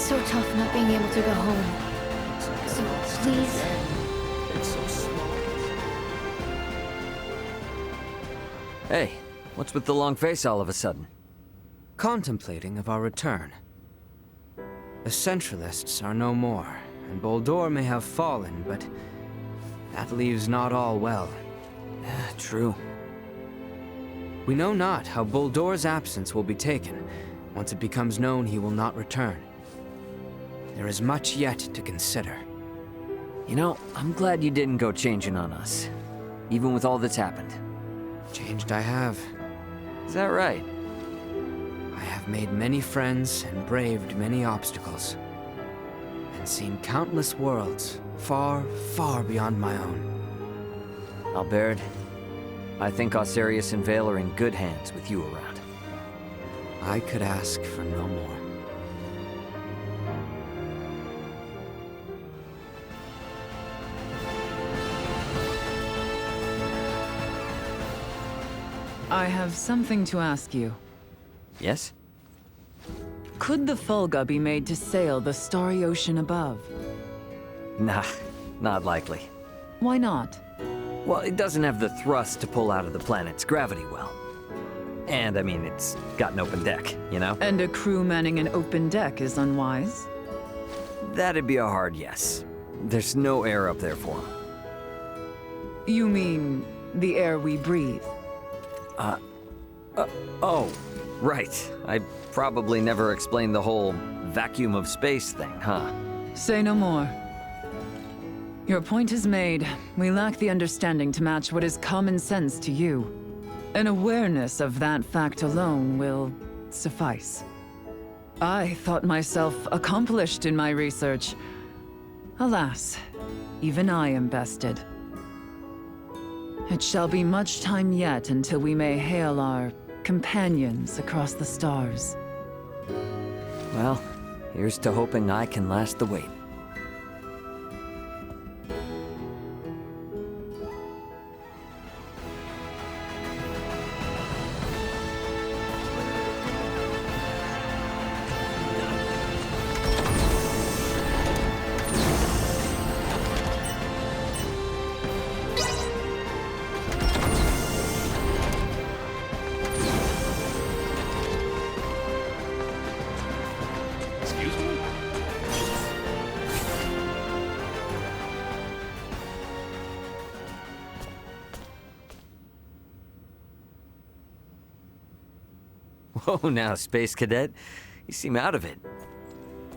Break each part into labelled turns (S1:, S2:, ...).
S1: so tough not being able to go home. So please...
S2: It's so small.
S3: Hey, what's with the long face all of a sudden?
S4: Contemplating of our return. The Centralists are no more, and Boldore may have fallen, but that leaves not all well.
S3: True.
S4: We know not how Boldore's absence will be taken. Once it becomes known he will not return. There is much yet to consider.
S3: You know, I'm glad you didn't go changing on us, even with all that's happened.
S4: Changed I have.
S3: Is that right?
S4: I have made many friends and braved many obstacles. And seen countless worlds, far, far beyond my own.
S3: Albert, I think Osirius and Vale are in good hands with you around.
S4: I could ask for no more.
S5: I have something to ask you.
S3: Yes?
S5: Could the Fulga be made to sail the starry ocean above?
S3: Nah, not likely.
S5: Why not?
S3: Well, it doesn't have the thrust to pull out of the planet's gravity well. And, I mean, it's got an open deck, you know?
S5: And a crew manning an open deck is unwise?
S3: That'd be a hard yes. There's no air up there for them.
S5: You mean the air we breathe?
S3: Oh, right. I probably never explained the whole vacuum of space thing, huh?
S5: Say no more. Your point is made. We lack the understanding to match what is common sense to you. An awareness of that fact alone will suffice. I thought myself accomplished in my research. Alas, even I am bested. It shall be much time yet until we may hail our companions across the stars.
S3: Well, here's to hoping I can last the wait. Whoa, now, Space Cadet. You seem out of it.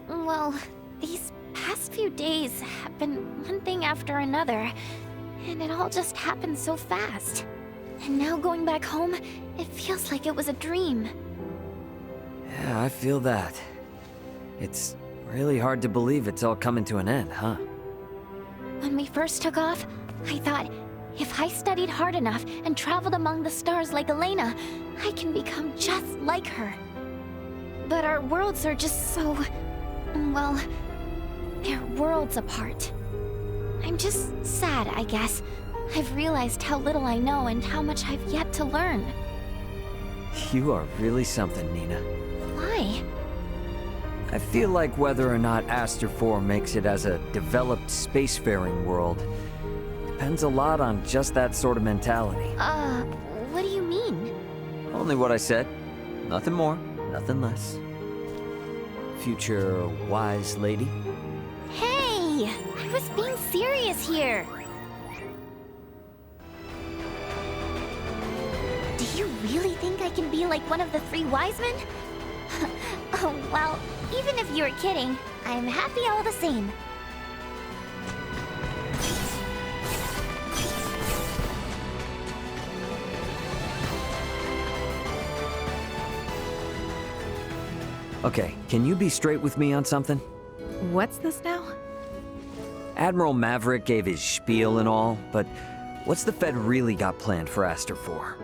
S1: Well, these past few days have been one thing after another, and it all just happened so fast. And now going back home, it feels like it was a dream.
S3: Yeah, I feel that. It's really hard to believe it's all coming to an end, huh?
S1: When we first took off, I thought, if I studied hard enough and traveled among the stars like Elena, I can become just like her. But our worlds are just so... well, they're worlds apart. I'm just sad, I guess. I've realized how little I know and how much I've yet to learn.
S3: You are really something, Nina.
S1: Why?
S3: I feel like whether or not Aster 4 makes it as a developed spacefaring world depends a lot on just that sort of mentality.
S1: What do you mean?
S3: Only what I said. Nothing more, nothing less. Future wise lady.
S1: Hey! I was being serious here! Do you really think I can be like one of the three wise men? Oh, well, even if you were kidding, I'm happy all the same.
S3: Okay, can you be straight with me on something?
S6: What's this now?
S3: Admiral Maverick gave his spiel and all, but what's the Fed really got planned for Aster 4?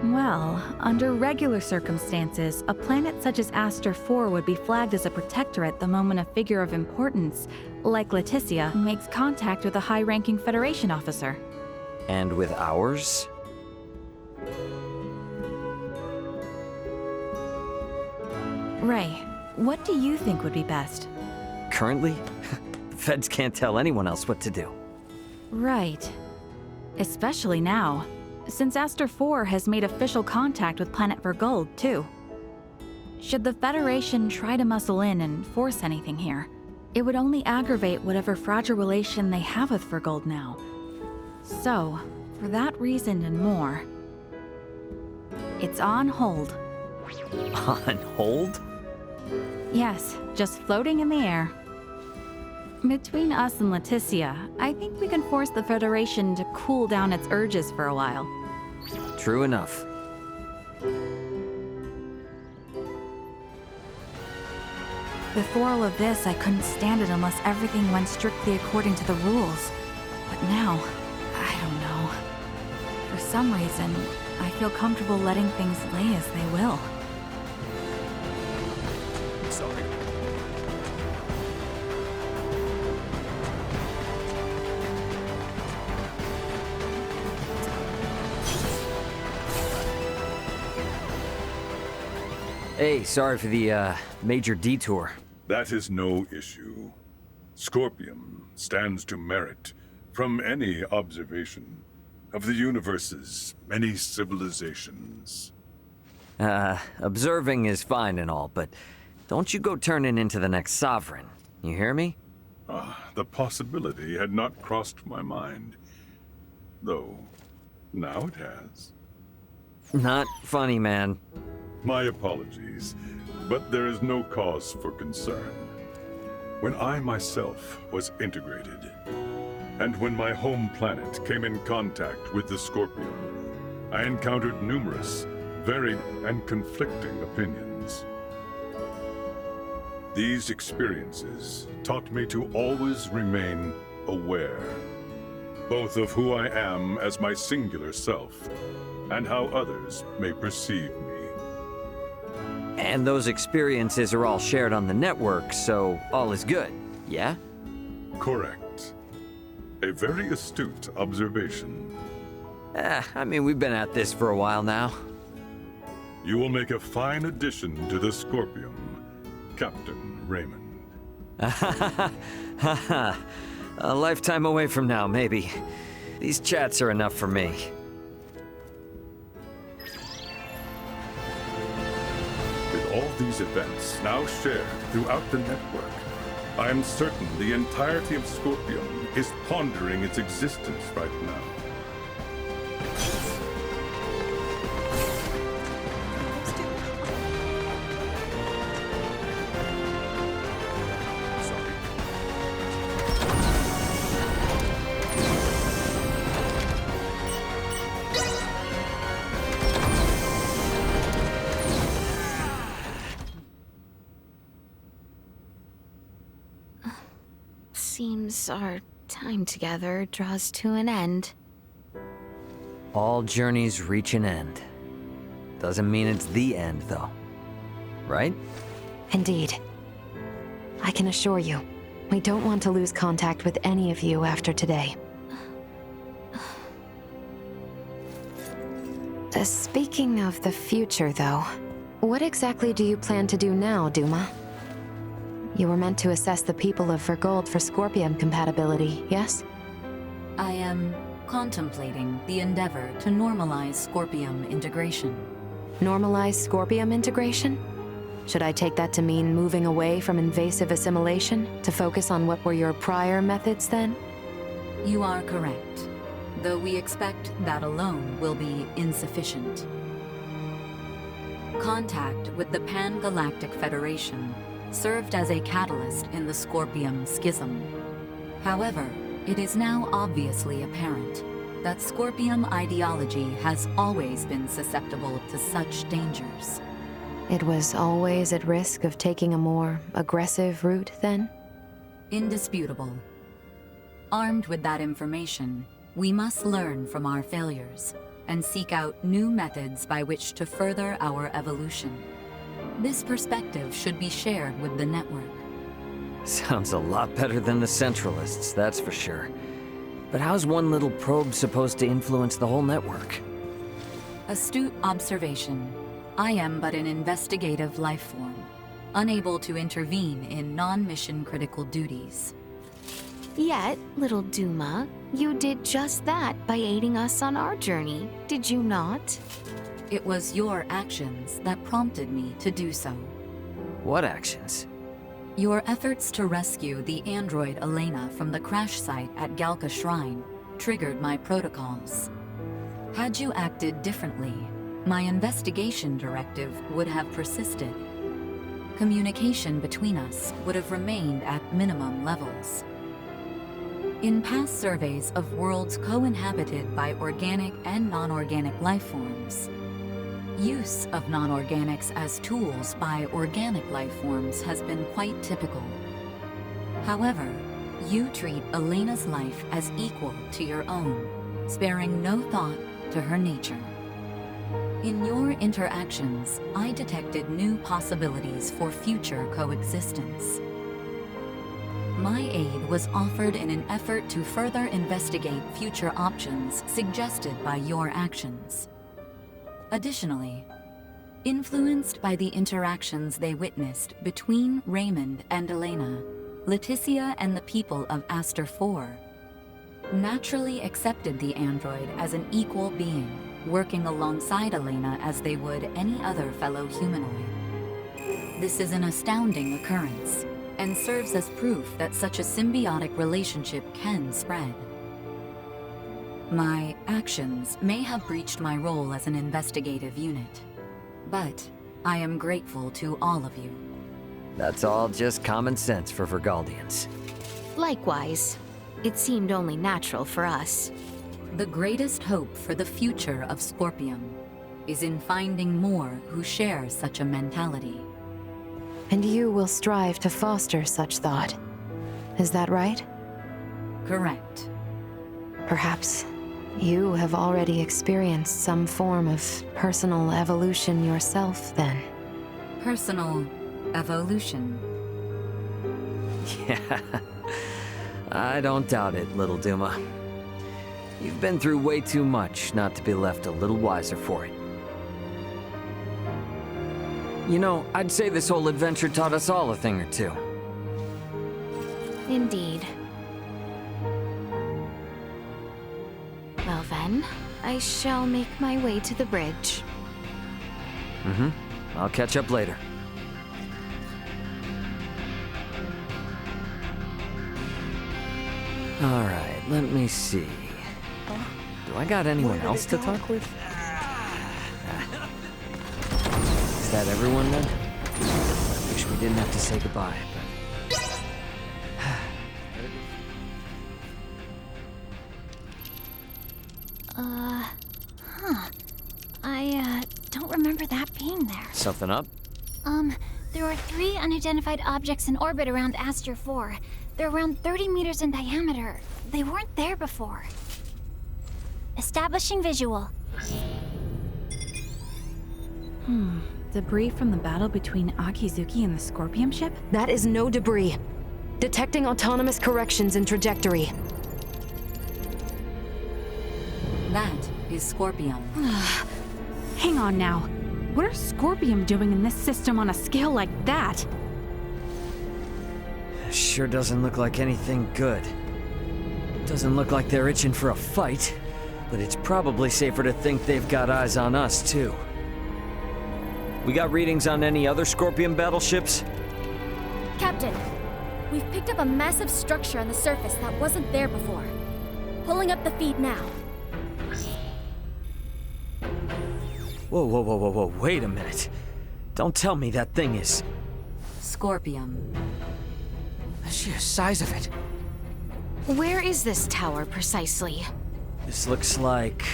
S6: Well, under regular circumstances, a planet such as Aster 4 would be flagged as a protectorate the moment a figure of importance, like Leticia, makes contact with a high-ranking Federation officer.
S3: And with ours?
S6: Ray, What do you think would be best?
S3: Currently, the feds can't tell anyone else what to do.
S6: Right. Especially now, since Aster 4 has made official contact with Planet Vergold, too. Should the Federation try to muscle in and force anything here, it would only aggravate whatever fragile relation they have with Vergold now. So, for that reason and more, it's on hold.
S3: On hold?
S6: Yes, just floating in the air. Between us and Leticia, I think we can force the Federation to cool down its urges for a while.
S3: True enough.
S6: Before all of this, I couldn't stand it unless everything went strictly according to the rules. But now, I don't know. For some reason, I feel comfortable letting things lay as they will.
S2: Sorry.
S3: Hey, sorry for the, major detour.
S7: That is no issue. Scorpium stands to merit from any observation of the universe's many civilizations.
S3: Observing is fine and all, but don't you go turning into the next sovereign. You hear me?
S7: The possibility had not crossed my mind. Though, now it has.
S3: Not funny, man.
S7: My apologies, but there is no cause for concern. When I myself was integrated, and when my home planet came in contact with the Scorpion, I encountered numerous, varied, and conflicting opinions. These experiences taught me to always remain aware, both of who I am as my singular self, and how others may perceive me.
S3: And those experiences are all shared on the network, so all is good, yeah?
S7: Correct. A very astute observation.
S3: I mean, we've been at this for a while now.
S7: You will make a fine addition to the Scorpion, Captain Raymond.
S3: A lifetime away from now, maybe. These chats are enough for me.
S7: With all these events now shared throughout the network, I am certain the entirety of Scorpion is pondering its existence right now.
S1: Seems our time together draws to an end.
S3: All journeys reach an end. Doesn't mean it's the end, though. Right?
S8: Indeed. I can assure you, we don't want to lose contact with any of you after today. Speaking of the future, though, what exactly do you plan to do now, Duma? You were meant to assess the people of Vergold for Scorpium compatibility, yes?
S9: I am contemplating the endeavor to normalize Scorpium integration.
S8: Normalize Scorpium integration? Should I take that to mean moving away from invasive assimilation to focus on what were your prior methods then?
S9: You are correct, though we expect that alone will be insufficient. Contact with the Pan-Galactic Federation served as a catalyst in the Scorpium schism. However, it is now obviously apparent that Scorpium ideology has always been susceptible to such dangers.
S8: It was always at risk of taking a more aggressive route, then?
S9: Indisputable. Armed with that information, we must learn from our failures and seek out new methods by which to further our evolution. This perspective should be shared with the network.
S3: Sounds a lot better than the Centralists, that's for sure. But how's one little probe supposed to influence the whole network?
S9: Astute observation. I am but an investigative life form. unable to intervene in non-mission critical duties.
S1: Yet, little Duma, you did just that by aiding us on our journey, did you not?
S9: It was your actions that prompted me to do so.
S3: What actions?
S9: Your efforts to rescue the android Elena from the crash site at Galka Shrine triggered my protocols. Had you acted differently, my investigation directive would have persisted. Communication between us would have remained at minimum levels. In past surveys of worlds co-inhabited by organic and non-organic life forms, use of non-organics as tools by organic life forms has been quite typical. However, you treat Elena's life as equal to your own, sparing no thought to her nature. In your interactions, I detected new possibilities for future coexistence. My aid was offered in an effort to further investigate future options suggested by your actions. Additionally, influenced by the interactions they witnessed between Raymond and Elena, Leticia and the people of Aster 4 naturally accepted the android as an equal being, working alongside Elena as they would any other fellow humanoid. This is an astounding occurrence, and serves as proof that such a symbiotic relationship can spread. My actions may have breached my role as an investigative unit, but I am grateful to all of you.
S3: That's all just common sense for Vergaldians.
S1: Likewise, it seemed only natural for us.
S9: The greatest hope for the future of Scorpium is in finding more who share such a mentality.
S8: And you will strive to foster such thought. Is that right?
S9: Correct.
S8: Perhaps you have already experienced some form of personal evolution yourself, then.
S9: Personal evolution.
S3: Yeah, I don't doubt it, little Duma. You've been through way too much not to be left a little wiser for it. You know, I'd say this whole adventure taught us all a thing or two.
S1: Indeed. Well then, I shall make my way to the bridge.
S3: I'll catch up later. Alright, let me see. Do I got anyone else to talk with? Is that everyone then? I wish we didn't have to say goodbye, but...
S1: I don't remember that being there.
S3: Something up?
S10: There are 3 unidentified objects in orbit around Aster 4. They're around 30 meters in diameter. They weren't there before. Establishing visual.
S6: Debris from the battle between Akizuki and the Scorpium ship?
S8: That is no debris. Detecting autonomous corrections in trajectory.
S9: That is Scorpium.
S6: Hang on now. What are Scorpium doing in this system on a scale like that?
S3: Sure doesn't look like anything good. Doesn't look like they're itching for a fight, but it's probably safer to think they've got eyes on us, too. We got readings on any other Scorpion battleships?
S10: Captain, we've picked up a massive structure on the surface that wasn't there before. Pulling up the feed now.
S3: Whoa, wait a minute. Don't tell me that thing is...
S9: Scorpium.
S4: The sheer size of it.
S1: Where is this tower, precisely?
S3: This looks like...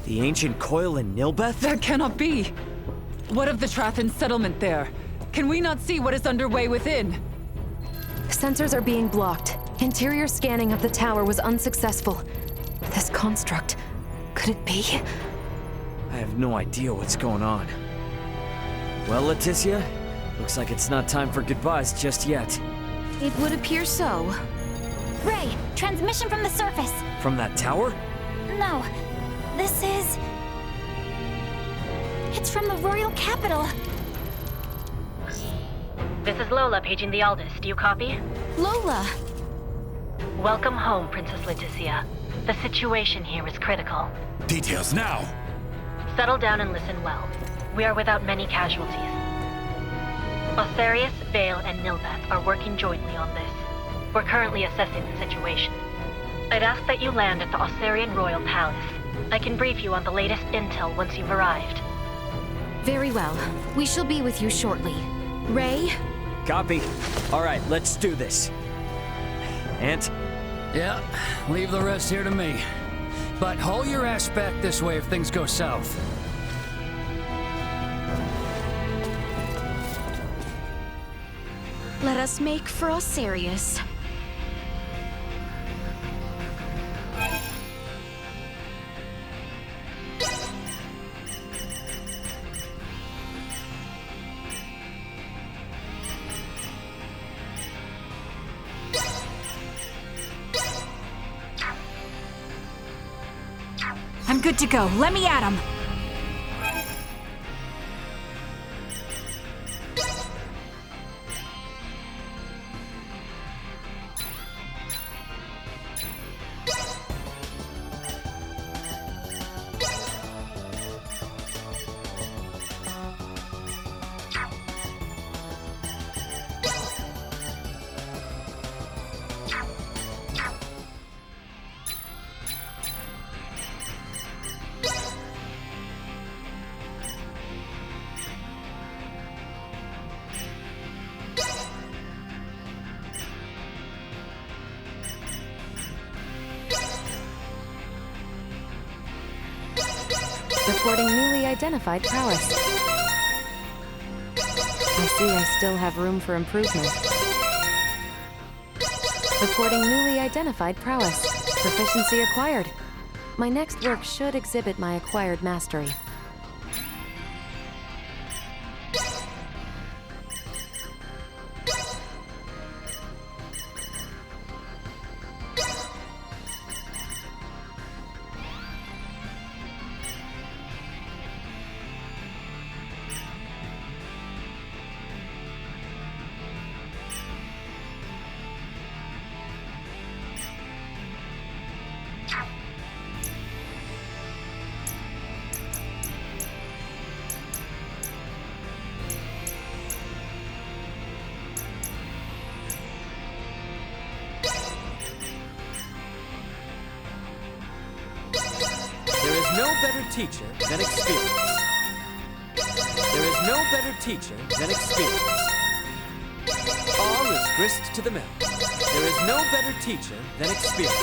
S3: the ancient coil in Nilbeth?
S5: That cannot be! What of the Trathan settlement there? Can we not see what is underway within?
S8: Sensors are being blocked. Interior scanning of the tower was unsuccessful. This construct, could it be?
S3: I have no idea what's going on. Well, Leticia, looks like it's not time for goodbyes just yet.
S1: It would appear so.
S10: Ray, transmission from the surface.
S3: From that tower?
S10: No, this is... It's from the royal capital.
S11: This is Lola paging the Aldous. Do you copy?
S1: Lola!
S11: Welcome home, Princess Leticia. The situation here is critical.
S2: Details now!
S11: Settle down and listen well. We are without many casualties. Osarius, Vale, and Nilbeth are working jointly on this. We're currently assessing the situation. I'd ask that you land at the Osarian Royal Palace. I can brief you on the latest intel once you've arrived.
S1: Very well. We shall be with you shortly. Ray?
S3: Copy. All right, let's do this. Ant?
S12: Yeah, leave the rest here to me. But haul your ass back this way if things go south.
S1: Let us make for Osarius. I'm good to go. Let me at him.
S8: Reporting newly identified prowess. I see I still have room for improvement. Reporting newly identified prowess. Proficiency acquired. My next work should exhibit my acquired mastery.
S3: No better teacher than experience. There is no better teacher than experience. All is grist to the mill. There is no better teacher than experience.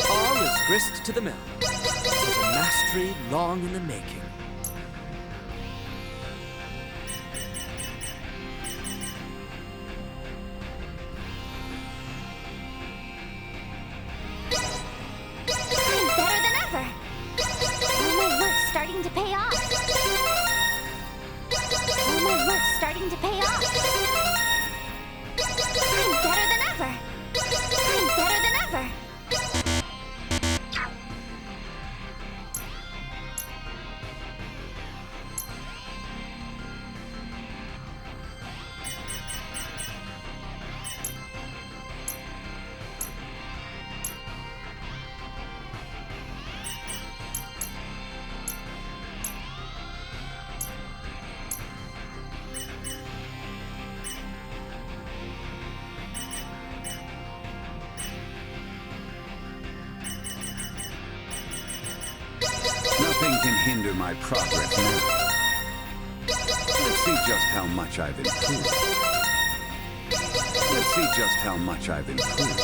S3: All is grist to the mill. 'Tis a mastery long in the making.
S2: Nothing can hinder my progress now. Let's see just how much I've improved. Let's see just how much I've improved.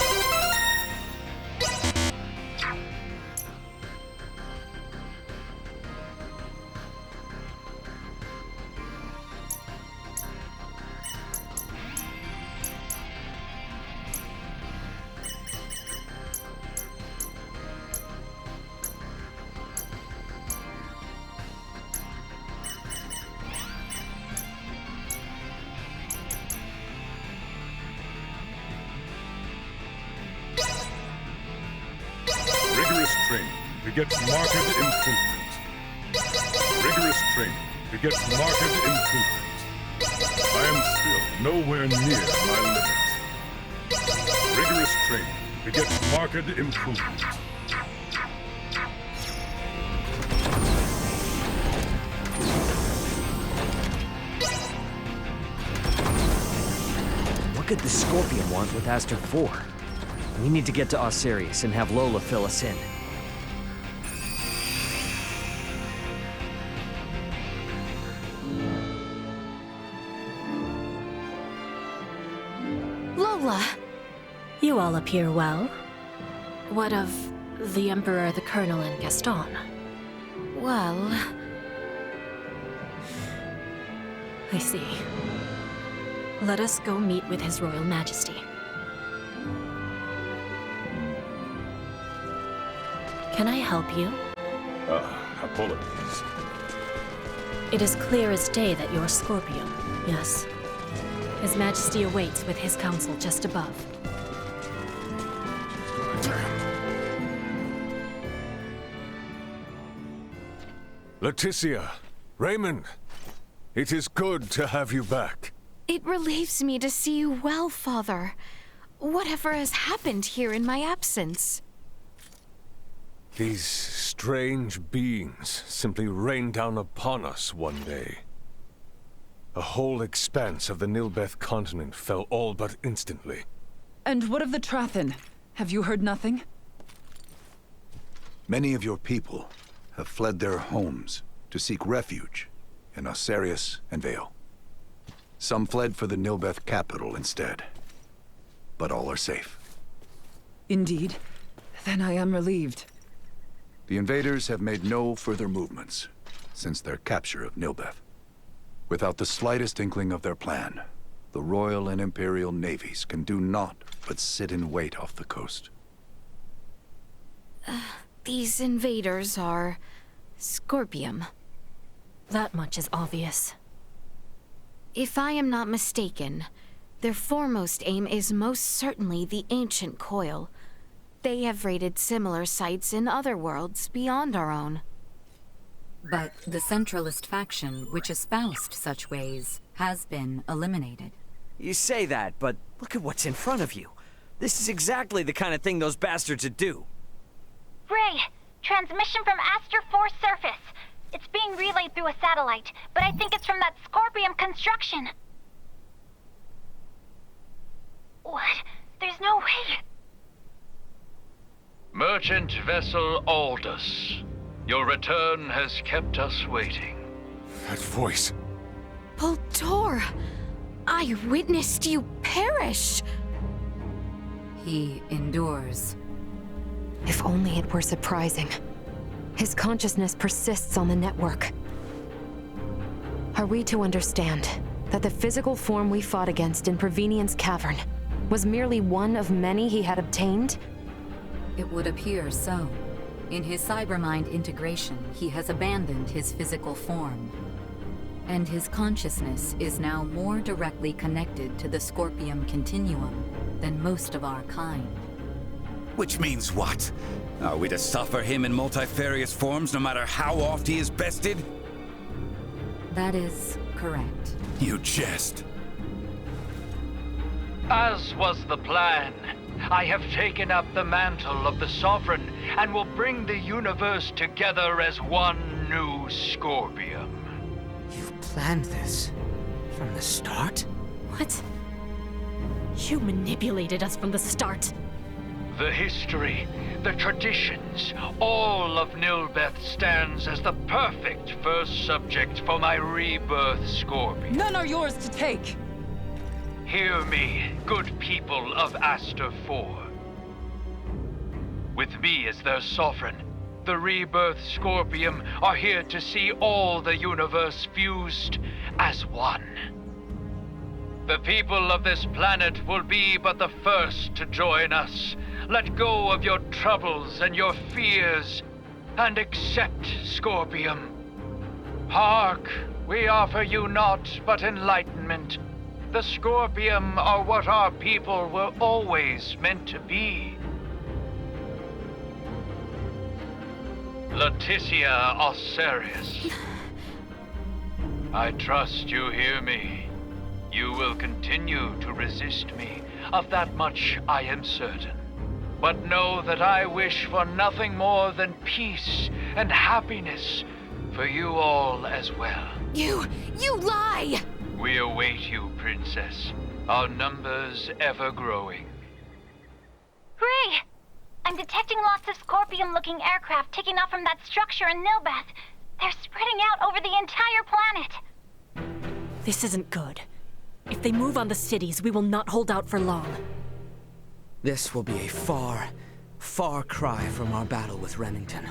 S7: Begets marked improvement. Rigorous training begets marked improvement. I am still nowhere near my limit. Rigorous training begets marked improvement.
S3: What could the Scorpion want with Aster 4? We need to get to Osirius and have Lola fill us in.
S1: Lola!
S11: You all appear well. What of the Emperor, the Colonel, and Gaston?
S1: Well...
S11: I see. Let us go meet with His Royal Majesty. Can I help you?
S7: Apologies.
S11: It is clear as day that you're Scorpion, yes? His Majesty awaits with his council just above.
S13: Leticia, Raymond, it is good to have you back.
S1: It relieves me to see you well, Father. Whatever has happened here in my absence?
S13: These strange beings simply rained down upon us one day. A whole expanse of the Nilbeth continent fell all but instantly.
S5: And what of the Trathen? Have you heard nothing?
S14: Many of your people have fled their homes to seek refuge in Osirius and Vale. Some fled for the Nilbeth capital instead, but all are safe.
S5: Indeed. Then I am relieved.
S14: The invaders have made no further movements since their capture of Nilbeth. Without the slightest inkling of their plan, the Royal and Imperial navies can do naught but sit in wait off the coast.
S1: These invaders are... Scorpium.
S11: That much is obvious.
S1: If I am not mistaken, their foremost aim is most certainly the ancient coil. They have raided similar sites in other worlds beyond our own.
S9: But the Centralist faction, which espoused such ways, has been eliminated.
S3: You say that, but look at what's in front of you. This is exactly the kind of thing those bastards would do.
S10: Ray, transmission from Aster 4 surface. It's being relayed through a satellite, but I think it's from that Scorpium construction. What? There's no way.
S15: Merchant vessel Aldous. Your return has kept us waiting.
S13: That voice.
S1: Baldur! I witnessed you perish!
S9: He endures.
S8: If only it were surprising. His consciousness persists on the network. Are we to understand that the physical form we fought against in Provenient's cavern was merely one of many he had obtained?
S9: It would appear so. In his cybermind integration, he has abandoned his physical form. And his consciousness is now more directly connected to the Scorpium continuum than most of our kind.
S2: Which means what? Are we to suffer him in multifarious forms no matter how oft he is bested?
S9: That is correct.
S2: You jest.
S15: As was the plan, I have taken up the mantle of the Sovereign and will bring the universe together as one new Scorpium.
S4: You planned this from the start?
S11: What? You manipulated us from the start.
S15: The history, the traditions, all of Nilbeth stands as the perfect first subject for my rebirth, Scorpion.
S5: None are yours to take!
S15: Hear me, good people of Aster 4. With me as their sovereign, the rebirth Scorpium are here to see all the universe fused as one. The people of this planet will be but the first to join us. Let go of your troubles and your fears, and accept Scorpium. Hark, we offer you naught but enlightenment. The Scorpium are what our people were always meant to be. Leticia Osirius. I trust you hear me. You will continue to resist me. Of that much I am certain. But know that I wish for nothing more than peace and happiness for you all as well.
S1: You lie!
S15: We await you, Princess. Our numbers ever growing.
S10: Ray! I'm detecting lots of Scorpion-looking aircraft taking off from that structure in Nilbeth. They're spreading out over the entire planet.
S11: This isn't good. If they move on the cities, we will not hold out for long.
S4: This will be a far, far cry from our battle with Remington.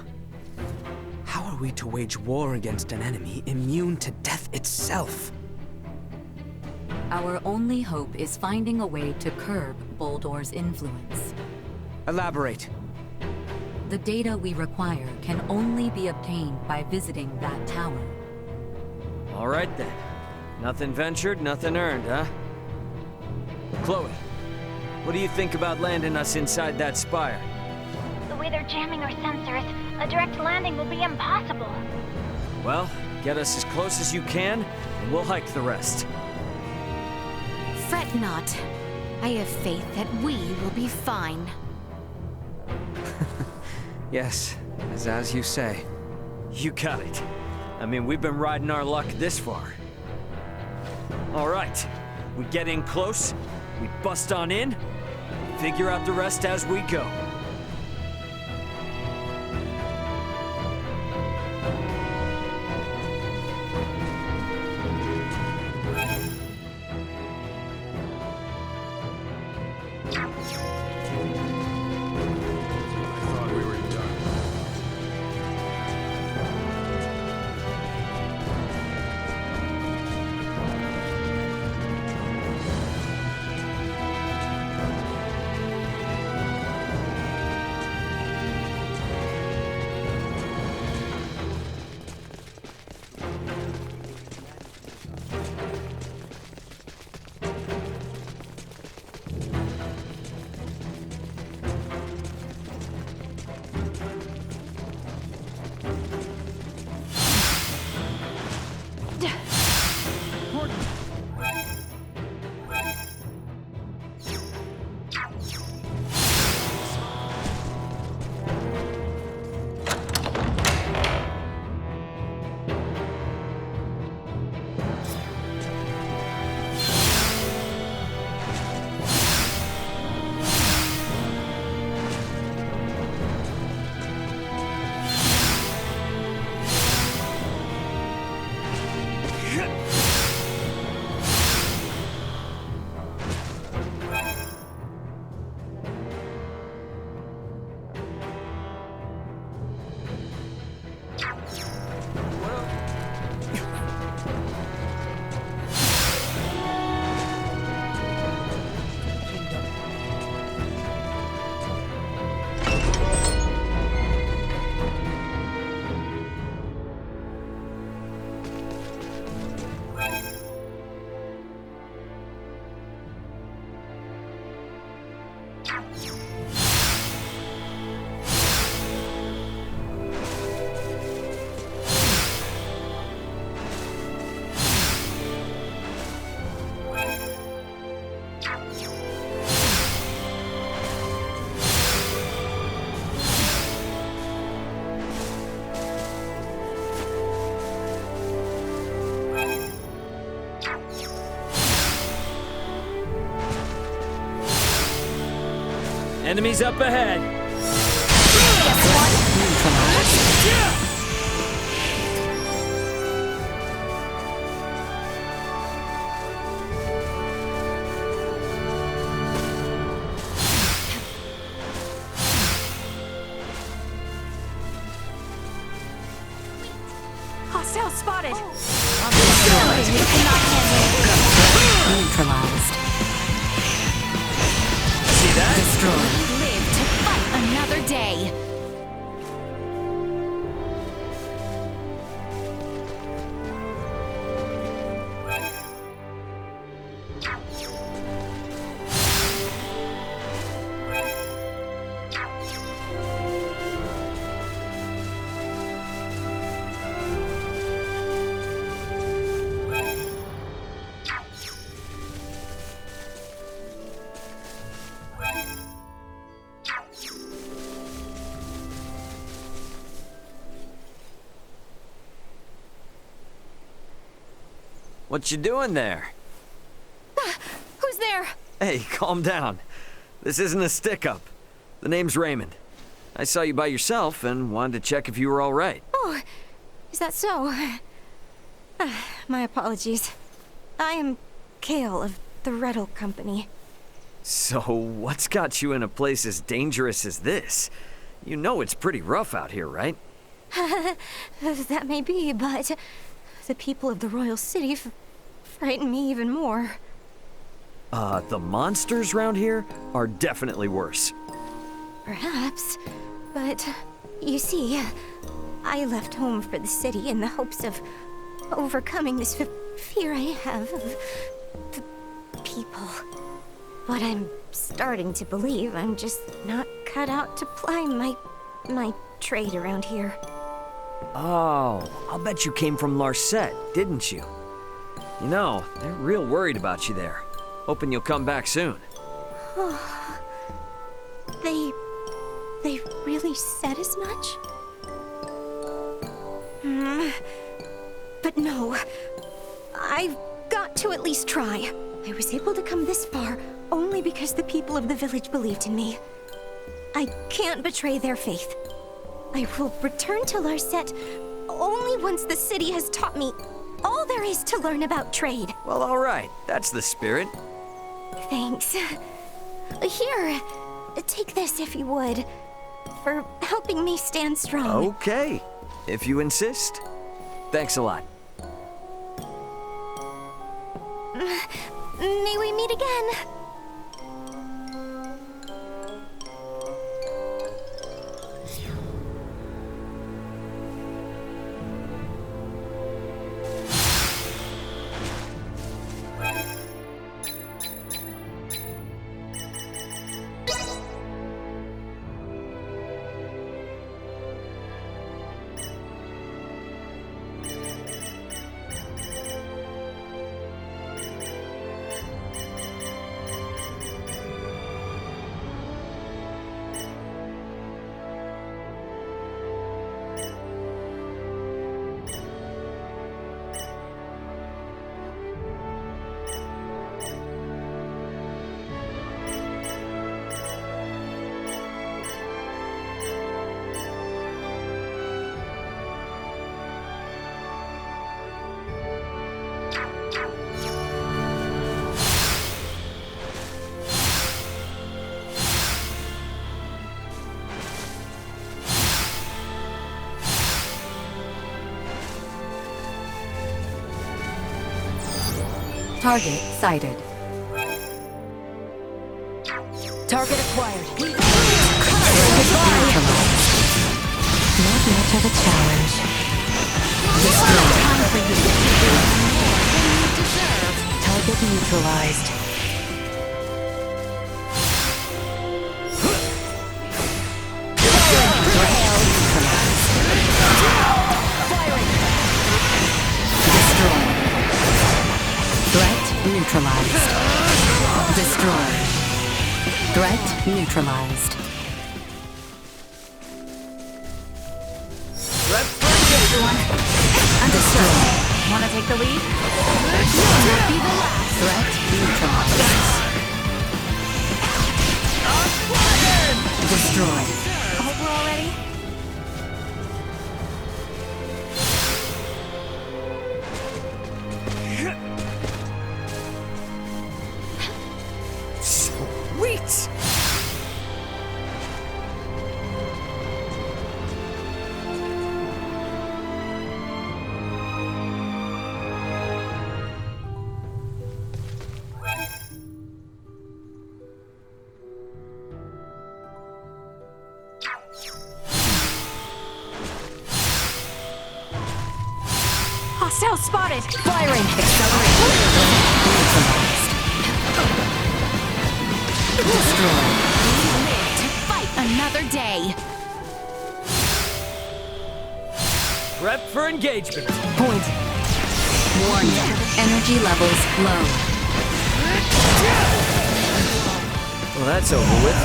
S4: How are we to wage war against an enemy immune to death itself?
S9: Our only hope is finding a way to curb Boldor's influence.
S4: Elaborate.
S9: The data we require can only be obtained by visiting that tower.
S3: All right then. Nothing ventured, nothing earned, huh? Chloe, what do you think about landing us inside that spire?
S10: The way they're jamming our sensors, a direct landing will be impossible.
S3: Well, get us as close as you can, and we'll hike the rest.
S1: Fret not. I have faith that we will be fine.
S4: Yes, as you say.
S3: You got it. I mean, we've been riding our luck this far. All right. We get in close, we bust on in, figure out the rest as we go. Enemies up ahead.
S1: Hostile spotted.
S9: Neutralized.
S3: See that?
S9: Destroyed.
S1: Live to fight another day.
S3: What you doing there?
S1: Who's there?
S3: Hey, calm down. This isn't a stick-up. The name's Raymond. I saw you by yourself and wanted to check if you were all right.
S16: Oh, is that so? My apologies. I am Kale of the Rettle Company.
S3: So, what's got you in a place as dangerous as this? You know it's pretty rough out here, right?
S16: That may be, but the people of the Royal City frighten me even more.
S3: The monsters around here are definitely worse.
S16: Perhaps, but you see, I left home for the city in the hopes of overcoming this fear I have of the people. But I'm starting to believe I'm just not cut out to ply my trade around here.
S3: Oh, I'll bet you came from Larset, didn't you? You know, they're real worried about you there. Hoping you'll come back soon.
S16: They really said as much? But no, I've got to at least try. I was able to come this far only because the people of the village believed in me. I can't betray their faith. I will return to Larset only once the city has taught me all there is to learn about trade.
S3: Well, all right. That's the spirit.
S16: Thanks. Here, take this if you would, for helping me stand strong.
S3: Okay, if you insist. Thanks a lot.
S16: May we meet again?
S9: Target sighted.
S8: Target acquired.
S9: Neutralized.
S8: Not much of a challenge.
S9: Destroyed.
S8: Target neutralized.
S9: Neutralized. Destroyed. Threat neutralized.
S1: Everyone.
S9: Understood.
S1: Wanna take the lead?
S9: Be the last. Threat neutralized. Destroyed.
S1: Hope we're all ready?
S3: Sweet!
S1: Hostile spotted!
S9: Firing. Accelerate. Destroyed.
S1: We live to fight another day.
S3: Prep for engagement.
S9: Point. Warning. Energy levels low.
S3: Well, that's over with.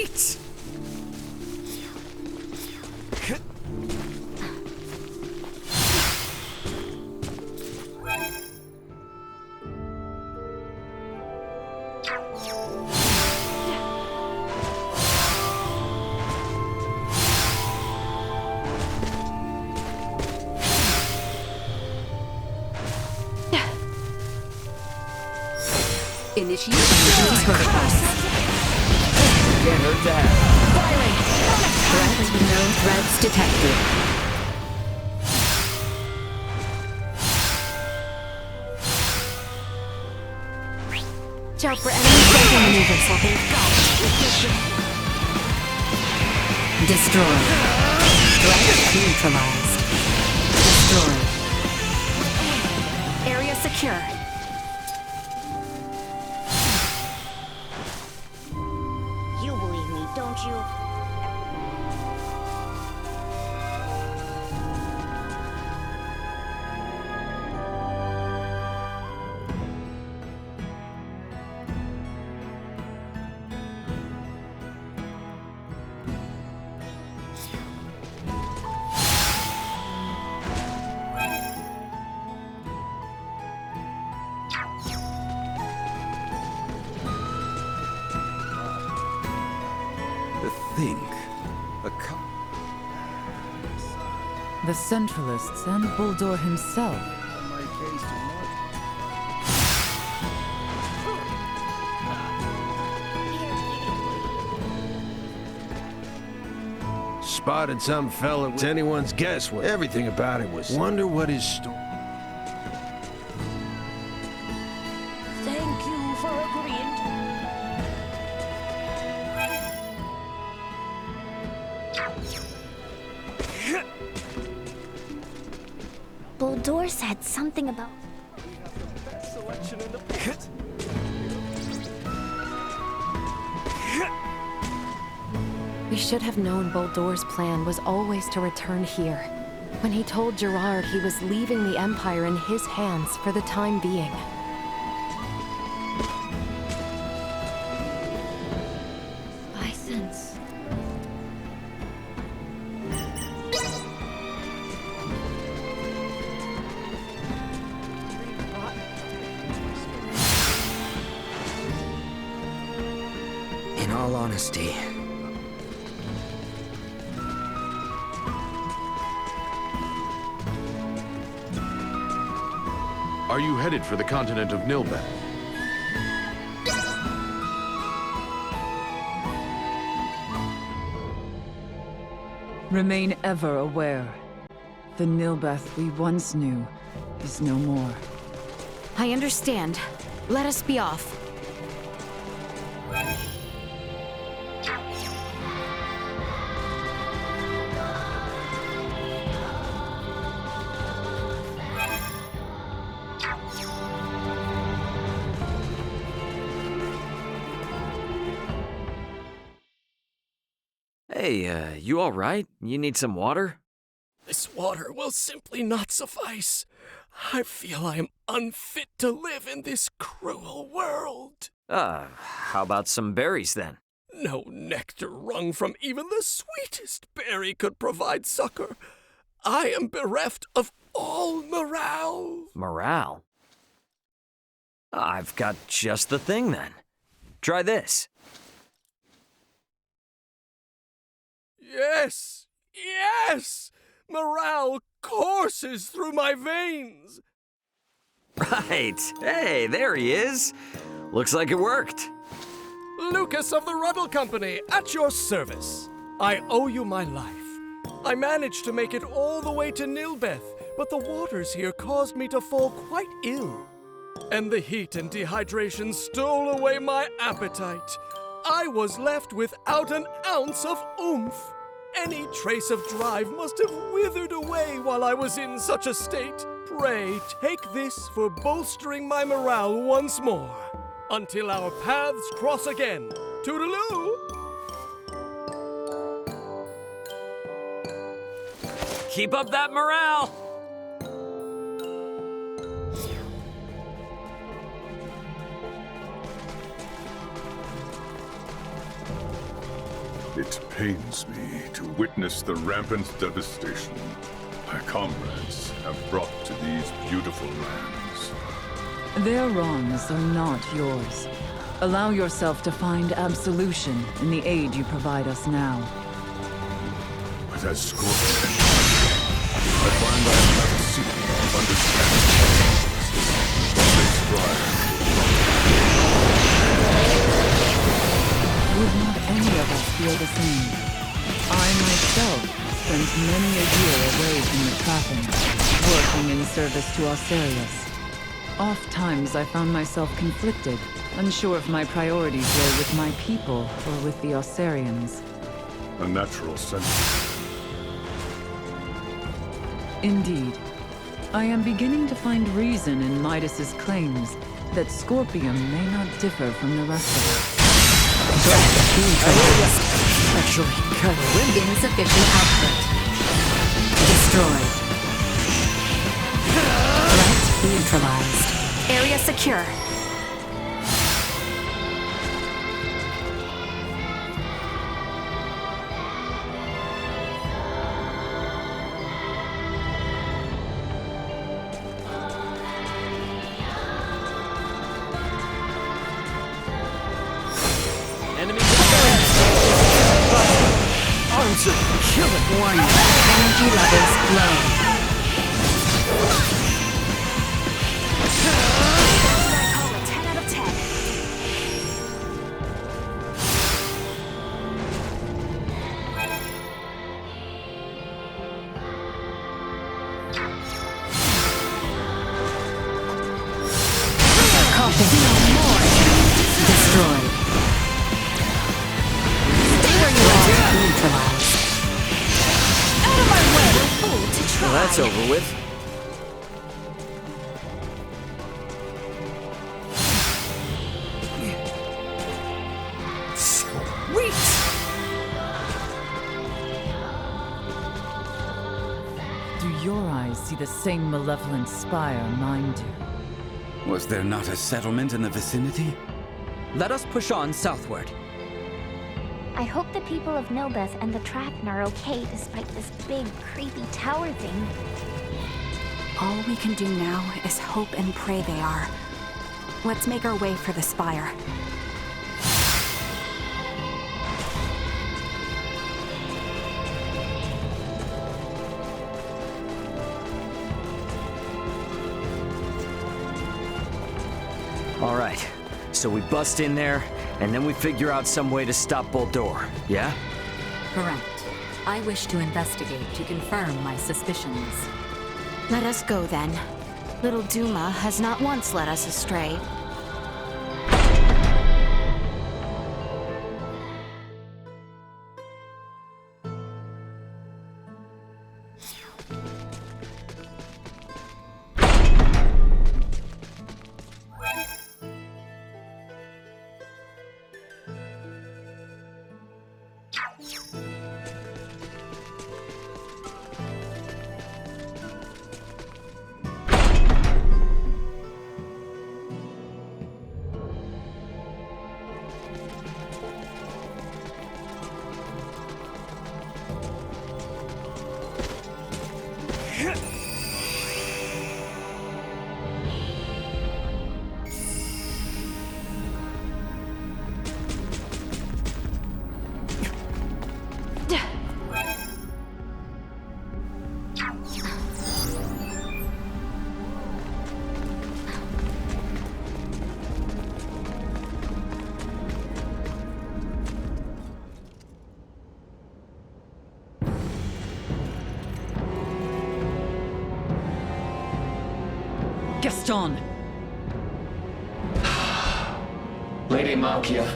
S3: Wait!
S9: Initiate emergency protocols.
S3: Can't hurt to have.
S9: Threats, no threats detected.
S8: Watch out for enemy flanking maneuvers while they've got it.
S9: Destroy. Threat neutralized. Destroy.
S8: Area secure.
S16: You believe me, don't you?
S5: The Centralists and Bulldor himself.
S17: Spotted some fella. It's anyone's guess what everything about it was. Wonder what his story.
S16: Thank you for agreeing.
S1: Bulldor said something about...
S8: We should have known Buldor's plan was always to return here. When he told Gerard he was leaving the Empire in his hands for the time being.
S1: I sense...
S4: In all honesty,
S18: are you headed for the continent of Nilbeth?
S5: Remain ever aware. The Nilbeth we once knew is no more.
S8: I understand. Let us be off.
S3: Hey, you alright? You need some water?
S19: This water will simply not suffice. I feel I am unfit to live in this cruel world.
S3: How about some berries then?
S19: No nectar wrung from even the sweetest berry could provide succor. I am bereft of all morale.
S3: Morale? I've got just the thing then. Try this.
S19: Yes! Yes! Morale courses through my veins!
S3: Right. Hey, there he is. Looks like it worked.
S19: Lucas of the Ruddle Company, at your service. I owe you my life. I managed to make it all the way to Nilbeth, but the waters here caused me to fall quite ill. And the heat and dehydration stole away my appetite. I was left without an ounce of oomph. Any trace of drive must have withered away while I was in such a state. Pray, take this for bolstering my morale once more. Until our paths cross again. Toodaloo!
S3: Keep up that morale!
S7: It pains me to witness the rampant devastation my comrades have brought to these beautiful lands.
S5: Their wrongs are not yours. Allow yourself to find absolution in the aid you provide us now.
S7: But as Scorpion, I find I have a secret of understanding what they strive.
S5: Would not any of us feel the same? I myself spent many a year away from the trappings, working in service to Osirius. Oft-times I found myself conflicted, unsure if my priorities lay with my people or with the Osirians.
S7: A natural sentiment.
S5: Indeed. I am beginning to find reason in Midas's claims that Scorpium may not differ from the rest of us.
S3: Actually, kind of windy.
S9: Insufficient output. Destroyed. Threat neutralized. Area secure.
S3: Arms are killing.
S9: Warning. Energy levels low. I call a 10 out of 10. Caution. More. Destroyed. Stay where you are. Neutralized. Out of my way, fool to try.
S3: Well, that's over with.
S5: Sweet! Do your eyes see the same malevolent spire mine do?
S2: Was there not a settlement in the vicinity?
S3: Let us push on southward.
S1: I hope the people of Nilbeth and the Trathn are okay despite this big, creepy tower thing.
S9: All we can do now is hope and pray they are. Let's make our way for the spire.
S3: All right, so we bust in there, and then we figure out some way to stop Boldor, yeah?
S9: Correct. I wish to investigate to confirm my suspicions.
S8: Let us go then. Little Duma has not once led us astray.
S5: Gaston!
S20: Lady Malkia,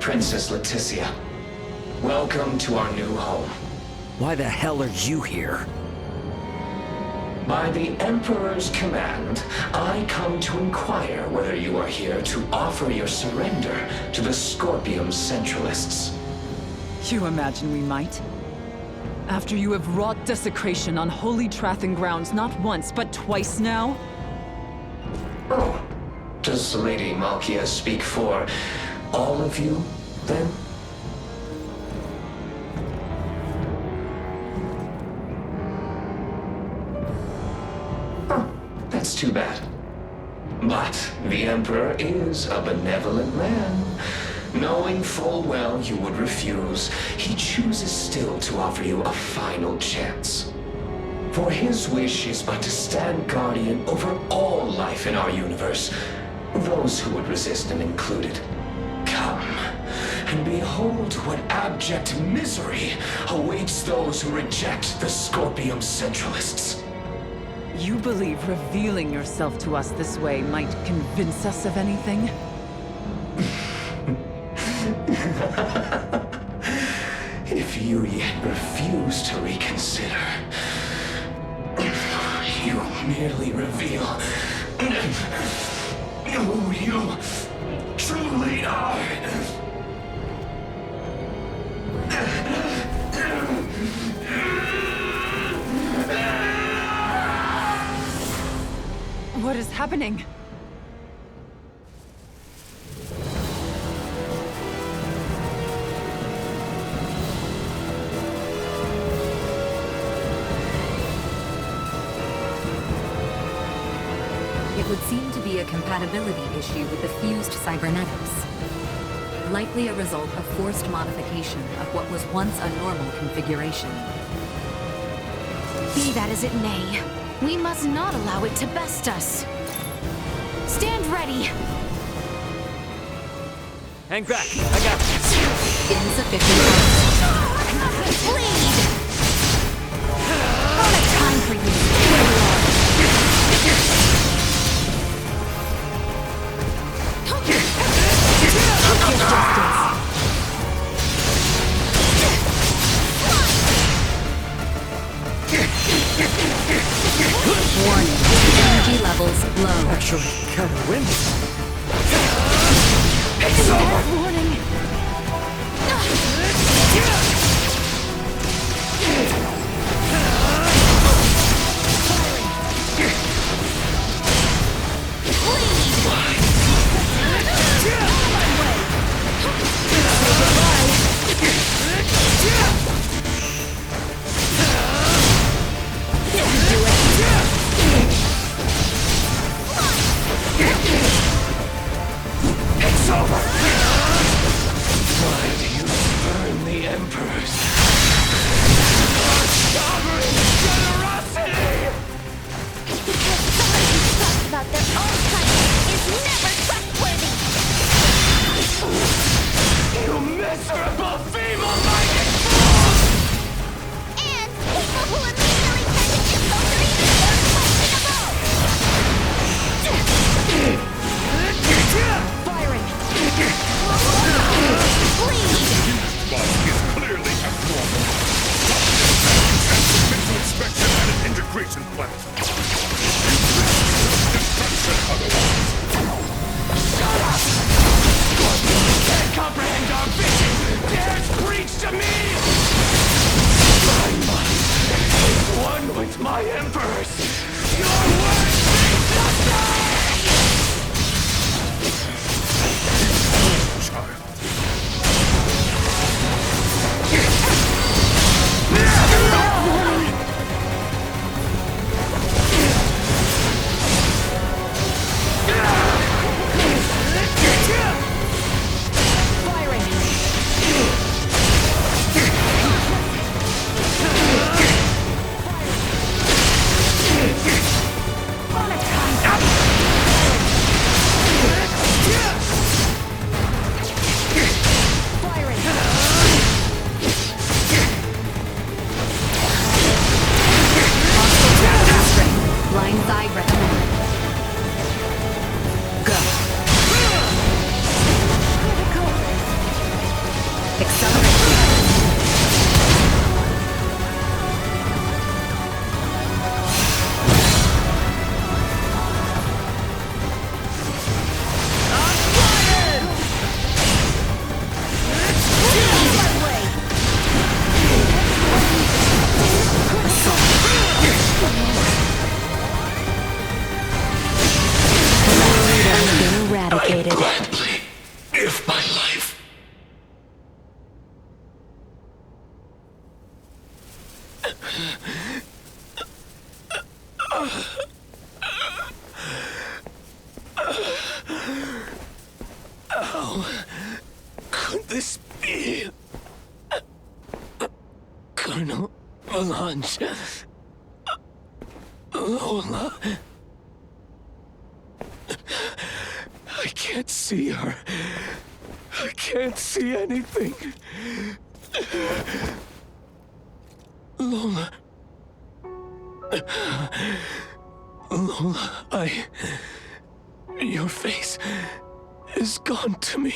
S20: Princess Leticia, welcome to our new home.
S3: Why the hell are you here?
S20: By the Emperor's command, I come to inquire whether you are here to offer your surrender to the Scorpium Centralists.
S5: You imagine we might? After you have wrought desecration on holy Trathn grounds not once, but twice now?
S20: Oh, does Lady Malkia speak for all of you, then? That's too bad. But the Emperor is a benevolent man. Knowing full well you would refuse, he chooses still to offer you a final chance. For his wish is but to stand guardian over all life in our universe, those who would resist him included. Come, and behold what abject misery awaits those who reject the Scorpium Centralists.
S5: You believe revealing yourself to us this way might convince us of anything?
S20: If you yet refuse to reconsider, you merely reveal who you truly are.
S5: What is happening?
S9: It would seem to be a compatibility issue with the fused cybernetics. Likely a result of forced modification of what was once a normal configuration.
S1: Be that as it may, we must not allow it to best us. Stand ready!
S3: Hang back, I got this.
S9: Insufficient.
S1: Bleed! Not a time for you.
S9: Warning. Energy levels low.
S3: Actually, kind of windy.
S1: It's over! Warning!
S20: It's over! Why do you burn the Emperors? Your sovereign generosity!
S1: Because somebody who talks about their own country is never trustworthy!
S20: You miserable, feeble-minded fools!
S1: And people who immediately tend to impose are even more questionable! Firing! Bleed!
S7: Body is clearly abnormal. Submit to inspection at an integration plant. Destruction otherwise.
S20: Can't comprehend our vision! Dares preach to me! My mind is one with my Emperors! Your words mean nothing!
S7: Child.
S9: Blindside recommended. Go. Accelerate.
S20: I would gladly give my life.
S17: Colonel Melange. Lola. I can't see her. I can't see anything. Lola. Lola, your face is gone to me.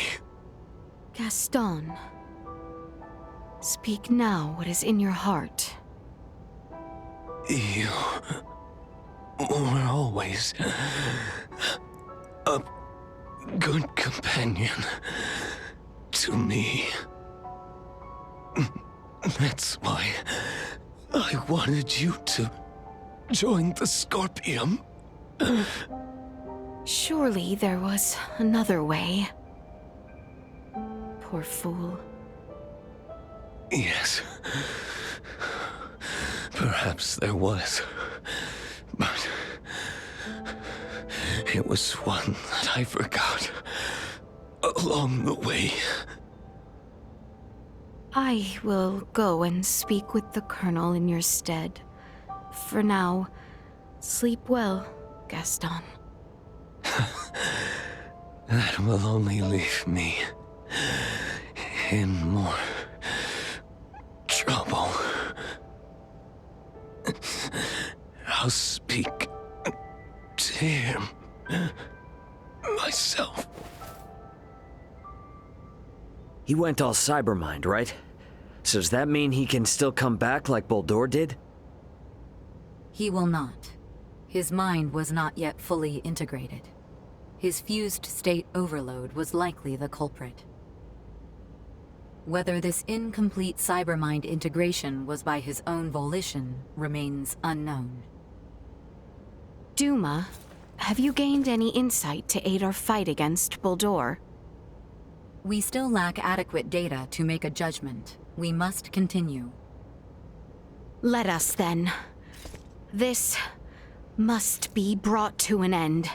S8: Gaston. Speak now what is in your heart.
S17: You were always a good companion to me. That's why I wanted you to join the Scorpium.
S8: Surely there was another way. Poor fool.
S17: Yes. Perhaps there was. But it was one that I forgot along the way.
S8: I will go and speak with the Colonel in your stead. For now, sleep well, Gaston.
S17: That will only leave me in more trouble. I'll speak to him myself.
S3: He went all cybermind, right? So does that mean he can still come back like Boldur did?
S9: He will not. His mind was not yet fully integrated. His fused state overload was likely the culprit. Whether this incomplete cybermind integration was by his own volition remains unknown.
S8: Duma, have you gained any insight to aid our fight against Boldur?
S9: We still lack adequate data to make a judgment. We must continue.
S8: Let us then. This must be brought to an end.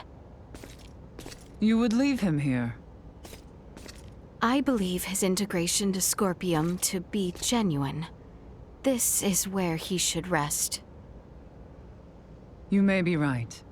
S5: You would leave him here?
S8: I believe his integration to Scorpium to be genuine. This is where he should rest.
S5: You may be right.